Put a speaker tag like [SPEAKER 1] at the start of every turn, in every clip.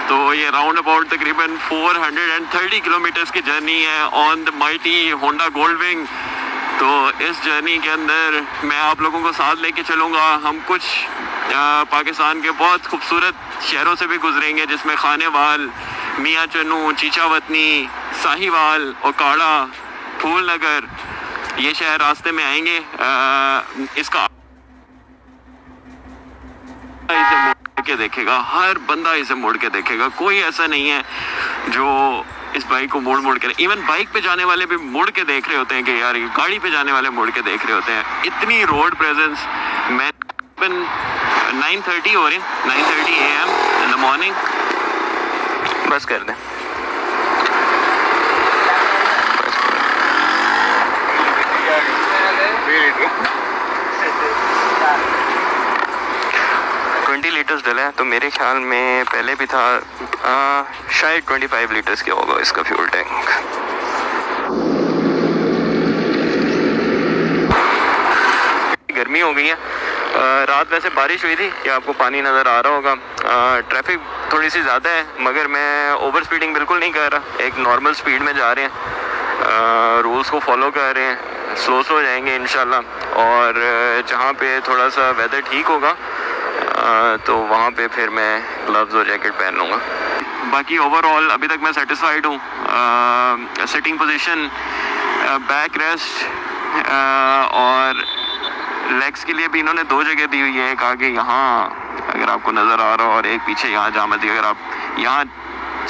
[SPEAKER 1] तो ये round about तकरीबन 430 किलोमीटर्स की जर्नी है ऑन द माइटी होंडा गोल्डविंग। तो इस जर्नी के अंदर मैं आप लोगों को साथ लेके चलूँगा। हम कुछ पाकिस्तान के बहुत खूबसूरत शहरों से भी गुजरेंगे, जिसमें खानेवाल, मियाँ चन्नू, चीचावतनी, साहिवाल, ओकाड़ा, फूल नगर, ये शहर रास्ते में आएंगे। इसका इसे मोड़ के देखेगा, हर बंदा इसे मोड़ के देखेगा, कोई ऐसा नहीं है जो इस बाइक को मोड़ के, इवन बाइक पे जाने वाले भी मुड़ के देख रहे होते हैं कि यार ये गाड़ी पे जाने वाले मुड़ के देख रहे होते हैं। इतनी रोड प्रेजेंस। मैं 9:30 हो रही, 9:30 AM इन द मॉर्निंग। बस कर दें। लीटर्स डला है, तो मेरे ख्याल में पहले भी था शायद 25 लीटर्स के होगा इसका फ्यूल टैंक। गर्मी हो गई है। रात वैसे बारिश हुई थी, कि आपको पानी नज़र आ रहा होगा। ट्रैफिक थोड़ी सी ज़्यादा है, मगर मैं ओवर स्पीडिंग बिल्कुल नहीं कर रहा, एक नॉर्मल स्पीड में जा रहे हैं, रूल्स को फॉलो कर रहे हैं, स्लो जाएंगे इंशाल्लाह। और जहाँ पे थोड़ा सा वेदर ठीक होगा तो वहाँ पे फिर मैं ग्लव्स और जैकेट पहन लूँगा। बाकी ओवरऑल अभी तक मैं सेटिस्फाइड हूँ। सिटिंग पोजीशन, बैक रेस्ट और लेग्स के लिए भी इन्होंने 2 जगह दी हुई है, एक आगे यहाँ अगर आपको नज़र आ रहा हो और एक पीछे यहाँ जाम दी। अगर आप यहाँ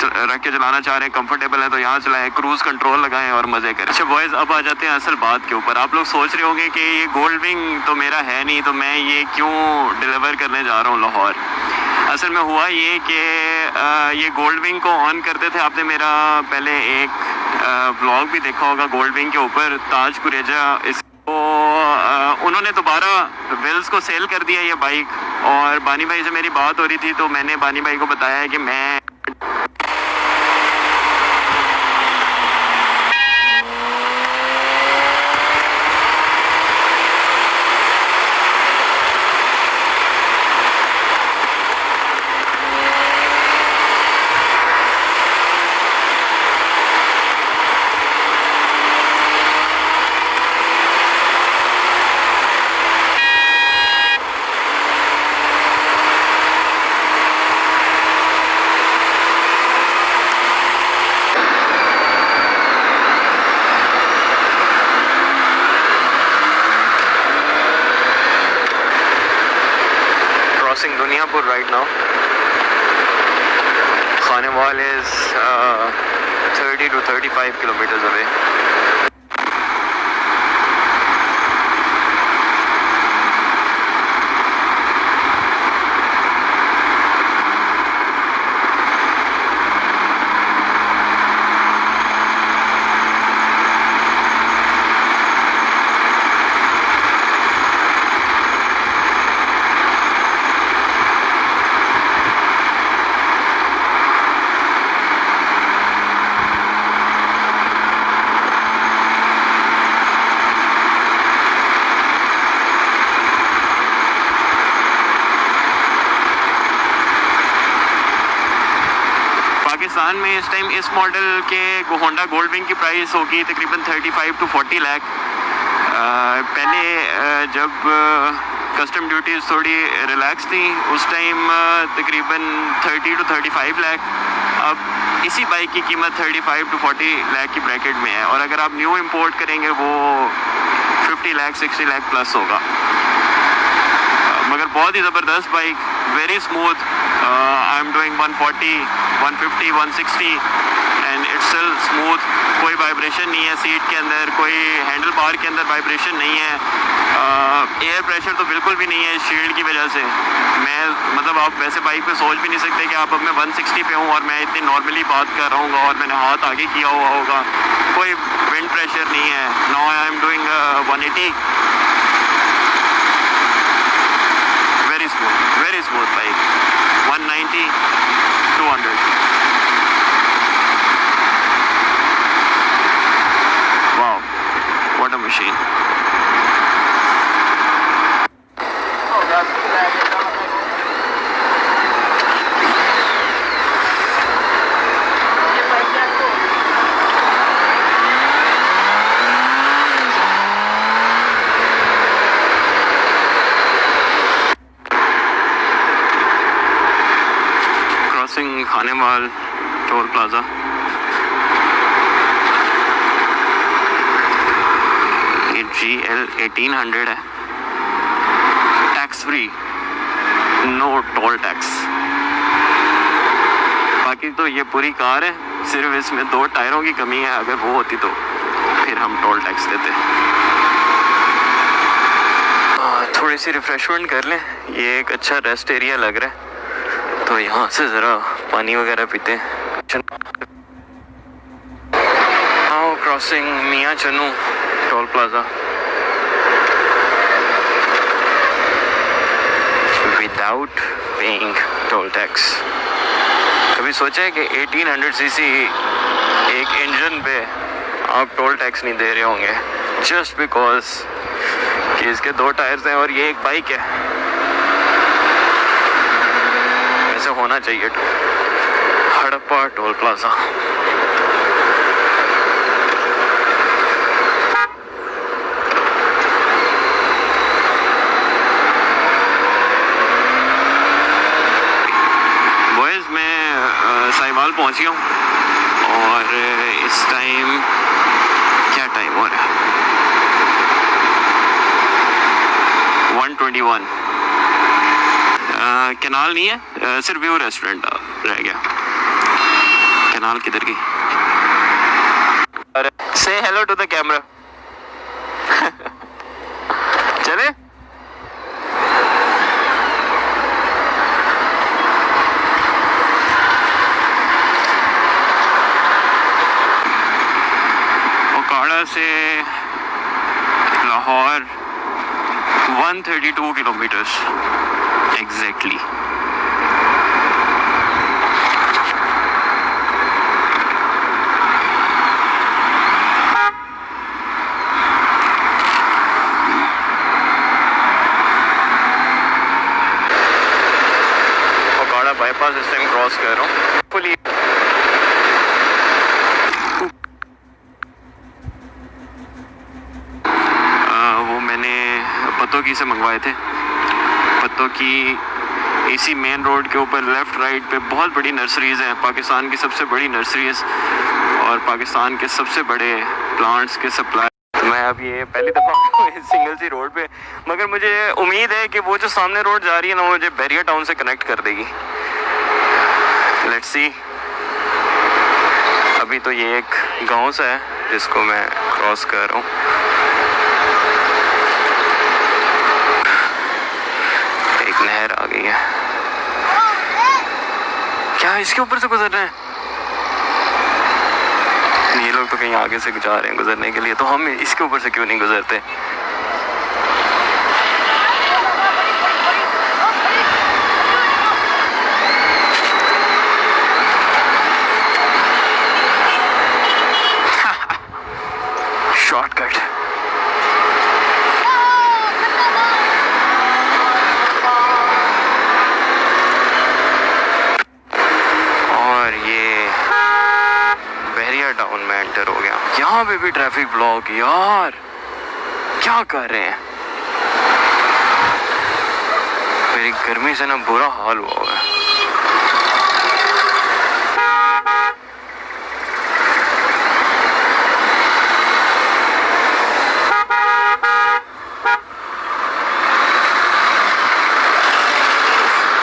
[SPEAKER 1] रख के चलाना चाह रहे हैं, कंफर्टेबल है, तो यहाँ चलाएं, क्रूज कंट्रोल लगाएं और मज़े करें। अच्छा बॉयज़, अब आ जाते हैं असल बात के ऊपर। आप लोग सोच रहे होंगे कि ये गोल्डविंग तो मेरा है नहीं, तो मैं ये क्यों डिलीवर करने जा रहा हूँ लाहौर। असल में हुआ ये कि ये गोल्डविंग को ऑन करते थे, आपने मेरा पहले एक व्लॉग भी देखा होगा गोल्डविंग के ऊपर, ताज कुरेजा। इसको उन्होंने दोबारा व्हील्स को सेल कर दिया ये बाइक। और बानी भाई से मेरी बात हो रही थी, तो मैंने बानी भाई को बताया है कि मैं Duniapur right now. Khanewal is 30 to 35 kilometers away. Pakistan में इस टाइम इस मॉडल के होंडा गोल्डविंग की प्राइस होगी तकरीबन 35 to 40 लाख। पहले जब कस्टम ड्यूटीज़ थोड़ी रिलैक्स थी उस टाइम तकरीबन 30 to 35 लाख। अब इसी बाइक की कीमत 35 to 40 लाख की ब्रैकेट में है, और अगर आप न्यू इंपोर्ट करेंगे वो 50 लाख 60 लाख प्लस होगा। मगर बहुत ही ज़बरदस्त bike, very smooth. I am doing 140, 150, 160 and it's still smooth. कोई वाइब्रेशन नहीं है सीट के अंदर, कोई हैंडल बार के अंदर वाइब्रेशन नहीं है। एयर प्रेशर तो बिल्कुल भी नहीं है इस शील्ड की वजह से। मैं मतलब आप वैसे बाइक पे सोच भी नहीं सकते कि आप अब मैं 160 पे हूँ और मैं इतनी नॉर्मली बात कर रहा हूँ और मैंने हाथ आगे किया हुआ होगा, कोई विंड प्रेशर नहीं है। Now I am doing 180। Very smooth bike. 190, 200. Wow, what a machine. Khanewal toll plaza. ये GL 1800 है, tax free, no toll tax. बाकी तो ये पूरी कार है, सिर्फ इसमें 2 टायरों की कमी है, अगर वो होती तो फिर हम टोल टैक्स देते। थोड़ी सी रिफ्रेशमेंट कर लें, ये एक अच्छा रेस्ट एरिया लग रहा है, तो यहाँ से ज़रा पानी वगैरह पीते हैं। नाउ क्रॉसिंग मियाँ Channu toll plaza without paying toll tax. कभी सोचा है कि 1800 सीसी एक इंजन पे आप टोल टैक्स नहीं दे रहे होंगे जस्ट बिकॉज कि इसके 2 टायर्स हैं और ये एक बाइक है? ऐसे होना चाहिए। Harappa toll plaza. बॉयज़ मैं साहिवाल पहुंच गया हूँ और इस टाइम क्या टाइम हो रहा है? 1:21। कैनाल नहीं है, सिर्फ व्यू रेस्टोरेंट रह गया। कैनाल किधर गई? अरे से हेलो टू द कैमरा। चले ओकाड़ा से Lahore 132 kilometres exactly. Okara bypass इस टाइम क्रॉस कर रहा हूँ फुली। वो मैंने पत्तों से मंगवाए थे। पत्तों की इसी मेन रोड के ऊपर लेफ़्ट राइट पे बहुत बड़ी नर्सरीज़ हैं, पाकिस्तान की सबसे बड़ी नर्सरीज़ और पाकिस्तान के सबसे बड़े प्लांट्स के सप्लाई। मैं अब ये पहली दफ़ा इस सिंगल सी रोड पे, मगर मुझे उम्मीद है कि वो जो सामने रोड जा रही है ना, वो मुझे बैरियर टाउन से कनेक्ट कर देगी। Let's see. अभी तो ये एक गाँव सा है जिसको मैं क्रॉस कर रहा हूँ। नहर आ गई है। क्या इसके ऊपर से गुजर रहे हैं? ये लोग तो कहीं आगे से जा रहे हैं गुजरने के लिए, तो हम इसके ऊपर से क्यों नहीं गुजरते? शॉर्टकट। टाउन में एंटर हो गया। यहाँ पे भी ट्रैफिक ब्लॉक। यार क्या कर रहे हैं? मेरी गर्मी से ना बुरा हाल हुआ है।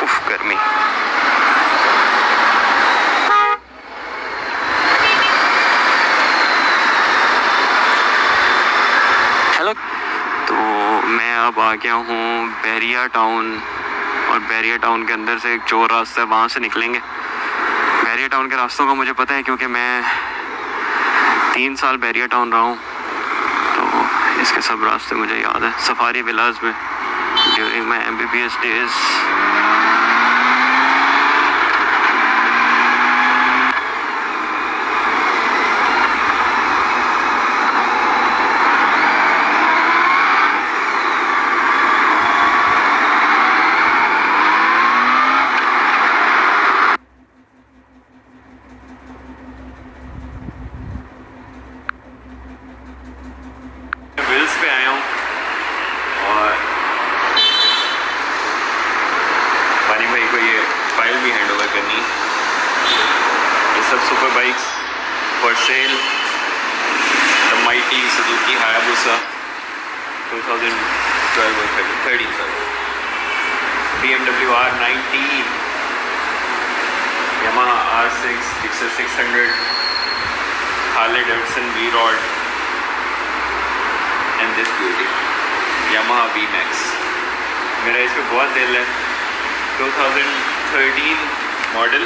[SPEAKER 1] उफ गर्मी। तो मैं अब आ गया हूँ बैरिया टाउन, और बैरिया टाउन के अंदर से एक चोर रास्ता है, वहाँ से निकलेंगे। बैरिया टाउन के रास्तों का मुझे पता है क्योंकि मैं 3 साल बैरिया टाउन रहा हूँ, तो इसके सब रास्ते मुझे याद है। सफारी विलास में ड्यूरिंग माई MBBS डेज। पे आया हूँ और पानी भाई को ये फाइल भी हैंड ओवर करनी। सब super bikes for sale. The mighty Suzuki Hayabusa 2012 or 13 sorry. BMW R90, Yamaha R6, Gixxer 600, Harley Davidson V-Rod, and this beauty, Yamaha V-Max. मेरा इस पर बहुत दिल है. 2013 मॉडल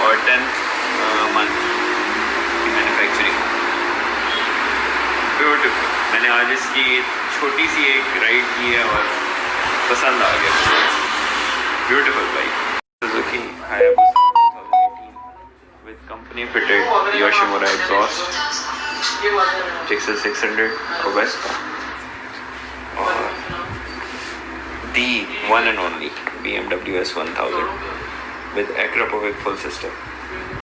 [SPEAKER 1] और 10th मंथ की मैन्युफैक्चरिंग. ब्यूटीफुल. मैंने आज इसकी छोटी सी एक राइड की है और पसंद आ गया. Beautiful bike. Suzuki Hayabusa 2018 with company fitted Yoshimura exhaust, Gixxer 600 और Vespa, और the one and only BMW S1000 with Akrapovic full system.